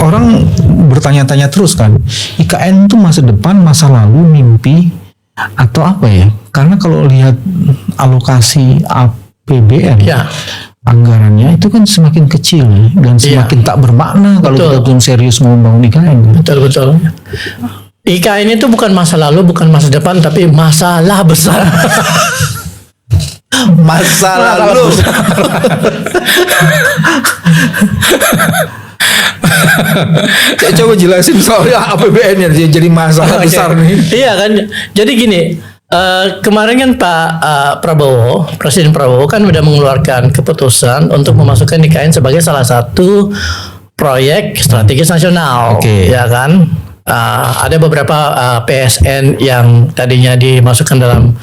orang bertanya-tanya terus kan, IKN itu masa depan, masa lalu, mimpi, atau apa ya? Karena kalau lihat alokasi APBN, Ya, anggarannya itu kan semakin kecil dan semakin tak bermakna kalau Betul. kita belum serius mau membangun IKN. betul. IKN itu bukan masa lalu, bukan masa depan, tapi masalah besar. Masa lalu. Coba jelasin soal APBN ya, jadi masalah Oke. besar nih. Iya kan. Jadi gini, kemarin kan Pak Prabowo, Presiden Prabowo kan udah mengeluarkan keputusan untuk memasukkan IKN sebagai salah satu proyek strategis nasional, Oke. ya kan. Ada beberapa PSN yang tadinya dimasukkan dalam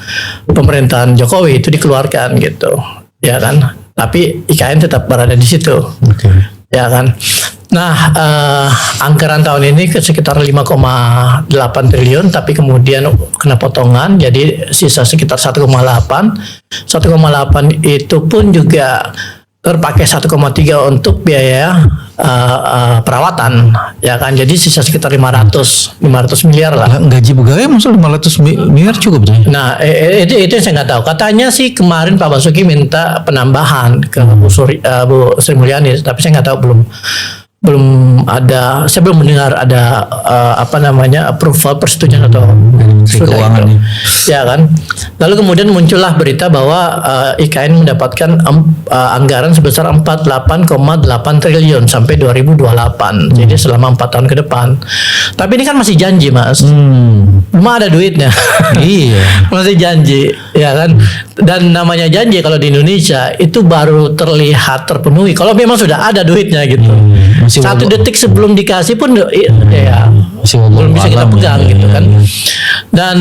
pemerintahan Jokowi itu dikeluarkan gitu, ya kan. Tapi IKN tetap berada di situ. Oke. Ya kan. Nah, anggaran tahun ini sekitar 5,8 triliun, tapi kemudian kena potongan, jadi sisa sekitar 1,8. 1,8 itu pun juga terpakai 1,3 untuk biaya perawatan, ya kan. Jadi sisa sekitar 500 miliar lah. Gaji pegawai masa 500 miliar cukup tuh? Nah, itu yang saya nggak tahu. Katanya sih kemarin Pak Basuki minta penambahan ke Bu Sri Mulyani, tapi saya nggak tahu, belum ada, saya belum mendengar ada approval, persetujuan atau Menteri sudah Keuangan itu. nih. Ya kan. Lalu kemudian muncullah berita bahwa IKN mendapatkan anggaran sebesar 48,8 triliun sampai 2028. Jadi selama 4 tahun ke depan. Tapi ini kan masih janji, Mas. Belum ada duitnya. Iya. Masih janji, ya kan. Dan namanya janji kalau di Indonesia itu baru terlihat terpenuhi kalau memang sudah ada duitnya gitu. Masih Satu wabah. detik sebelum dikasih pun ya Masih wabah belum bisa kita alam, pegang ya, gitu ya, kan. ya. Dan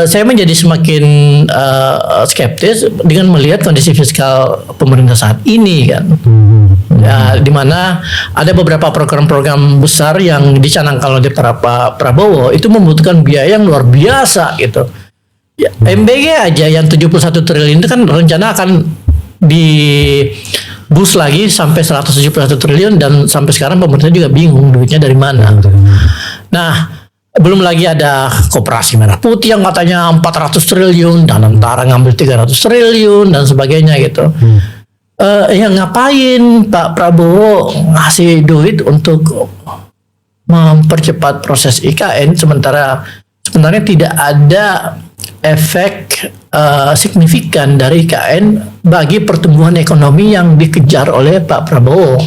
saya menjadi semakin skeptis dengan melihat kondisi fiskal pemerintah saat ini kan. Ya, di mana ada beberapa program-program besar yang dicanangkan oleh Pak Prabowo itu membutuhkan biaya yang luar biasa gitu. Ya, MBG aja yang 71 triliun itu kan rencana akan di boost lagi sampai 171 triliun dan sampai sekarang pemerintah juga bingung duitnya dari mana. Nah, belum lagi ada Koperasi Merah Putih yang katanya 400 triliun dan Antara ngambil 300 triliun dan sebagainya gitu. Ya ngapain Pak Prabowo ngasih duit untuk mempercepat proses IKN sebenarnya tidak ada efek signifikan dari IKN bagi pertumbuhan ekonomi yang dikejar oleh Pak Prabowo.